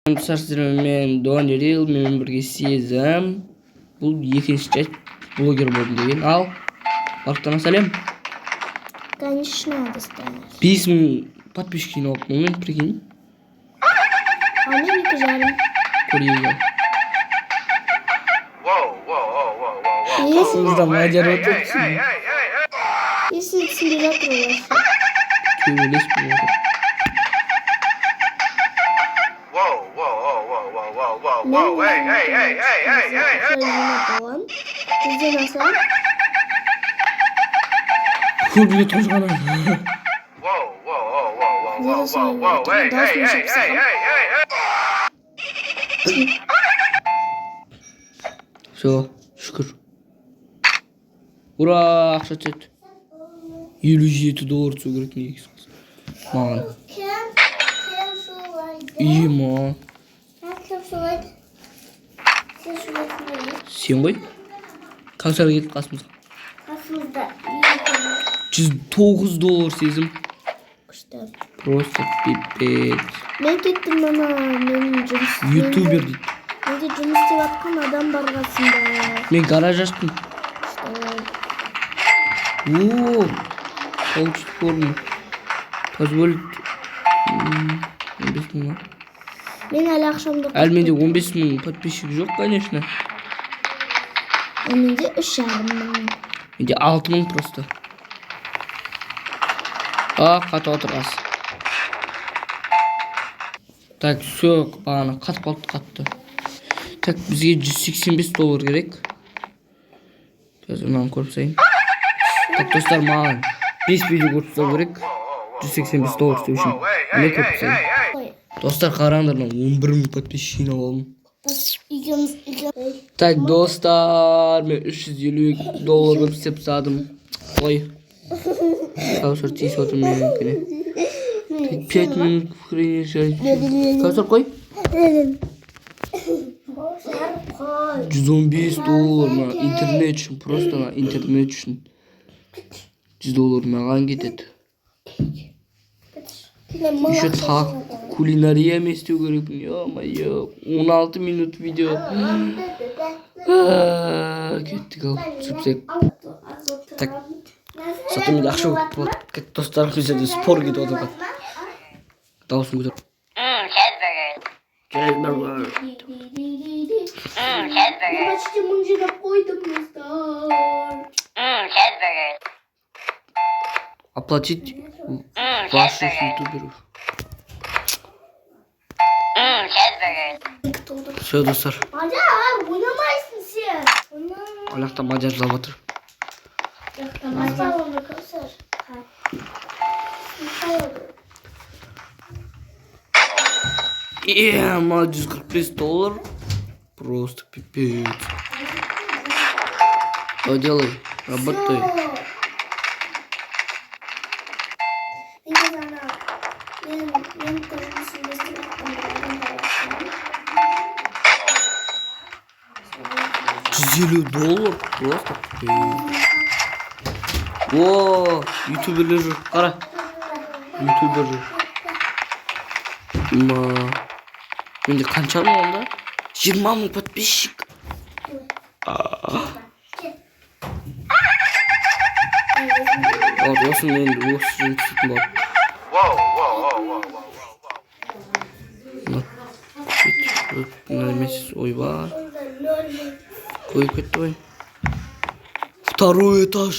Men Daniel, men birga Sezam. Bu ikinci блогер bo'ldim degan. Al. Barkdan салем. Конечно, достанешь. 5000 подписчиков oldu. Moment прикинь. А мне не жарим. Kore'ye. Если Sizde Macar otursun. тебе закроешь. Tüyleş bu oldu. Где насрал? Kurbiye tozgana. Все, şükür. Ura, akşa çet. $57 çögerek ne eksik. Man. İyi ma. Sen koy. Kaçar git kasmız. $109 Sezim. Просто pipet. Ben gittim ama benim YouTuber değil. Ben de cümle isteyip adam bargasında. Ben garaj açtım. Ooo. Получить форму. Позволит. 15 000. Ben hala akşamda. Әлменде 15 000 подписчик жоқ, конечно. Менде 3,5. Менде 6 000 просто. А, қатып отырғасы. Так, все, бағана қатып қалды қатты. Так, бізге $185 керек. Қазір мынаны көріп сайын. Так, достар, маған 5 видео көріп тастау керек. $185 істеу үшін. Не көріп сайын. Достар, қараңдар, 11 000 подписчик жинап алдым. Так, достар, мен $350 көп істеп тастадым. Қой. Каусар тиісіп отыр менікіне. 5 минут Каусар қой. $115 на интернет үшін, просто на интернет үшін. $100 маған кетеді. Еще так кулинария ме істеу керек. Ё-моё, 16 минут видео. Кеттік ал, сүрсек. Так, зато мен ақша көп болады. Достарым жерде спор кетіп отыр. Дауысын көтер. Cheeseburger. Почти мың жинап қойдым, достар. Оплатить ваших ютуберов. Все, достар. Мадяр, ойнамайсың сен. Аяқта Мадяр жылап отыр. Маған $145. Просто пипец. Что делай? Работай. $150 просто пипец. О, ютуберлер жүр. Қара. Ютубер жүр. Менде қанша мың онда? 20 000 подписчик. Вот, осы мен осы жұмыс істейтін болады. Мына емес ойбай. Қойып кетті ғой. Второй этаж.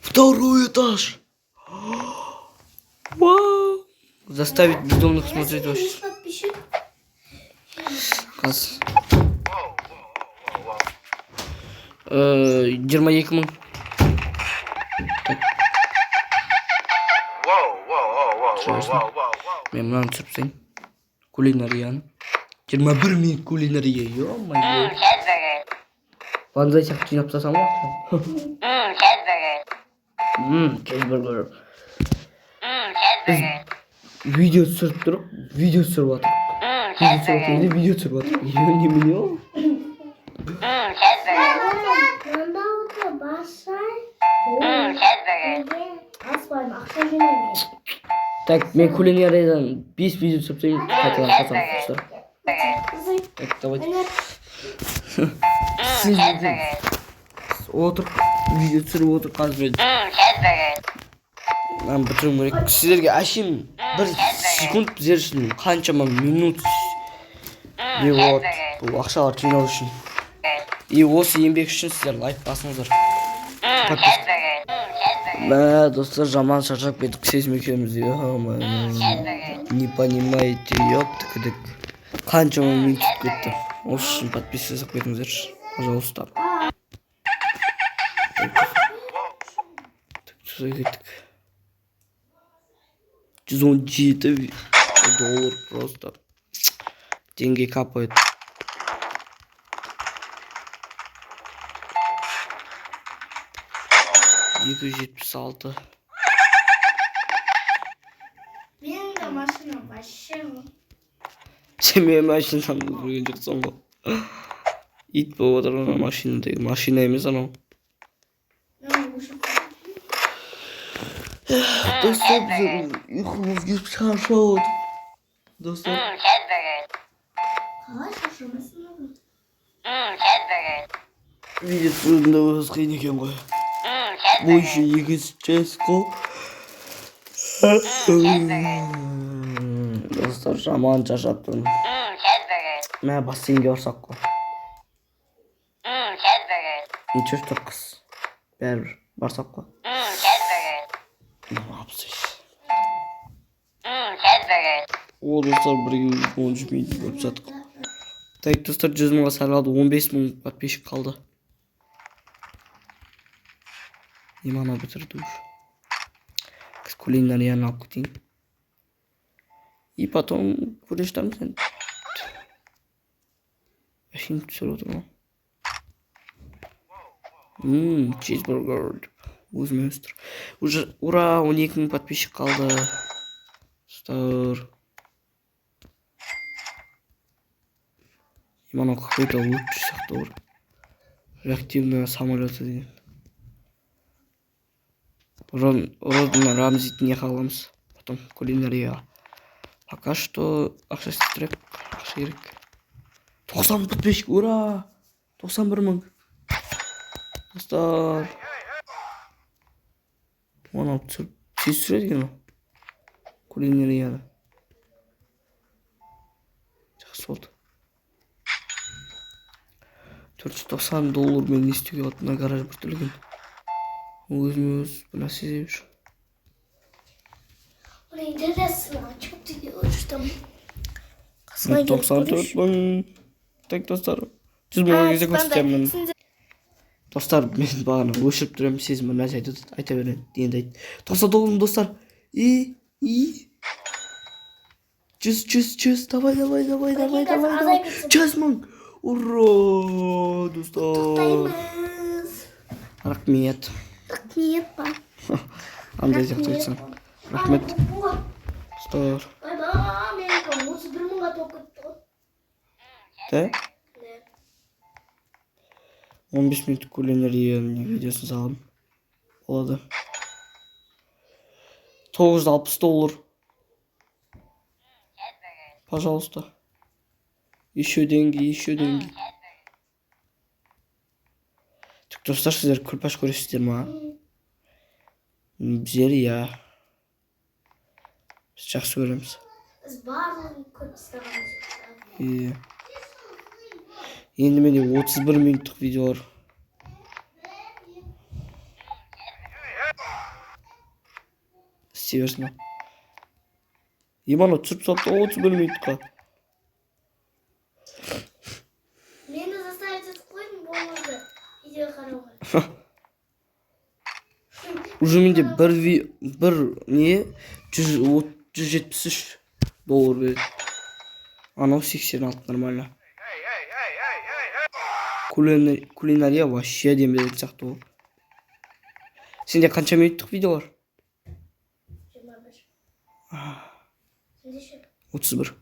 Второй этаж. Вау. Заставить бездомных смотреть вообще. Қас. 22 000. Мен мынаны түсіріп тастайын. Кулинарияны. 21 000 кулинария. Ё-моё. Ванзай сияқты жинап тастасам ғой. Cheeseburger. Біз видео түсіріп тұрып, видео түсіріп жатырмыз. Видео түсіріп жатырмыз. Немене ол? Мында отыр, басай. Аспайым, ақша жинаймын. Так, мен кулинариядан 5 видео түсіріп тастаймын, қайтадан қосамын достар. Так, давайте. Сіз отырып видео түсіріп отырып қазір мен бітіруім керек. Сіздерге әшейін бір секунд біздер үшін қаншама минут не болады бұл ақшалар жинау үшін. И осы еңбек үшін сіздер лайк басыңыздар. Мә достар, жаман шаршап кеттік сезім екеуміз. Не понимаете, ёптыкідік. Қаншама минут түсіп кетті. Осы үшін подписываться етіңіздерші, пожалуйста. Так, түсіп кеттік. 117 доллар просто. Деньги капают. Екі жүз жетпіс алты. Менің де машинам вообще. Сен менің машинамды көрген жоқсың ғой. Ит болып отыр ана машинадегі. Машина емес анау. Достар, біздер ұйқымыз келіп шаршап отыр. Достар. Қалай шаршамайсың? Видео түсірудің де өз қиын екен ғой. Bu işi yıkacağız ko. Dostlar жаман шаршаттым. Мә бассейнге барсақ қой. Ничего что қыз. Бәрібір барсақ қой. О достар, 113 минут болып жаттық. Так достар, 100 мыңға саралады, 15 мың подписчик қалды. Имана бітірді уж. Кулинарияны алып кетейін. И потом көресіздер сен. Әшейін түсіріп отырмын. Чизбургер. Өзіме өстір. Уже, ура, 12 мың подписчик қалды. Стар. Имана какой-то лучший сақтауыр. Реактивный самолеты деген. Родина Рамзит не халамыз. Потом кулинария. Пока что ақша істірек. Ақша керек. 90 подписчик, ура! 91 мың. Достар. Оны алып түсіріп. Сіз түсіреді екен ол. Кулинарияны. Жақсы болды. 490 доллар мен не істеуге алып мына гараж бір төлеген. Өзіме өз бұна сеземші. Интересно, а что ты делаешь там? 94 мың. Так, достар. 100 мыңға кезде көрсетемін. Достар, мен бағана өшіріп тұрамын, сезім нәрсе айта берейін. Енді айт. 99 достар. 100, давай. 100 мың. Ура, достар. Рахмет. Нет, па. Андай сияқты айтсаң. Рахмет. Достар. Мен 31 мыңға тоқытты. Да? 15 минут кулинарияның видеосын салам. Болады. 960 доллар. Пожалуйста. Еще деньги. Так, достар, сіздер күлпаш көресіздер ма? Біздер, я. Біз жақсы көреміз. Біз барлығын көп істағанымыз. Енді менде 31 минуттық видеолар. істей берсін. Имана түсіріп салыпты 31 минутқа. Мені заставить етіп қойдың болмады. Видео қарауға. Уже менде бір не 173 доллар береді. Анау 86 нормально. Кулинария вообще демеден сияқты ол. Сенде қанша минуттық видео бар? 31.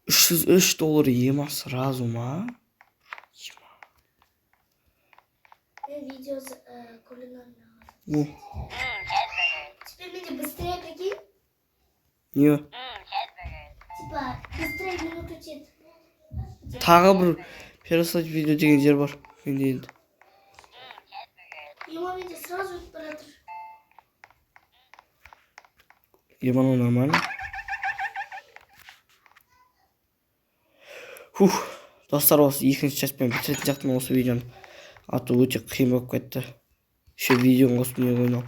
303 доллар ема сразу ма? Мен видео кулинарный. Теперь менде быстрее прикинь. Niye? Типа, быстрее минут өтеді. Тағы бір переслать видео деген жер бар. Менде енді. И моменте сразу өтіп бара жатыр. Ебану нормально. Фух. Достар, осы екінші частпен бітіретін сияқтымын осы видеоны. Аты өте қиын болып кетті. Еще видеоны қосып не ойнау.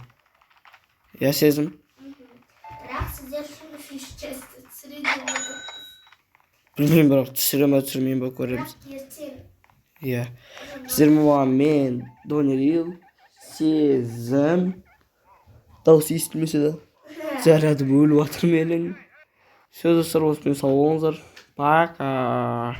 Я сезім. Бірақ сіздер үшін үшінші часть түсіре деп отырмыз. Білмеймін, бірақ түсірмеймін бе көреміз. Бірақ ертең. Иә. Сіздермен болған мен Донерил, сезім. Дауысы естілмесе де. Зарядым өліп жатыр менің. Все, достар, осымен сау болыңыздар. Пока.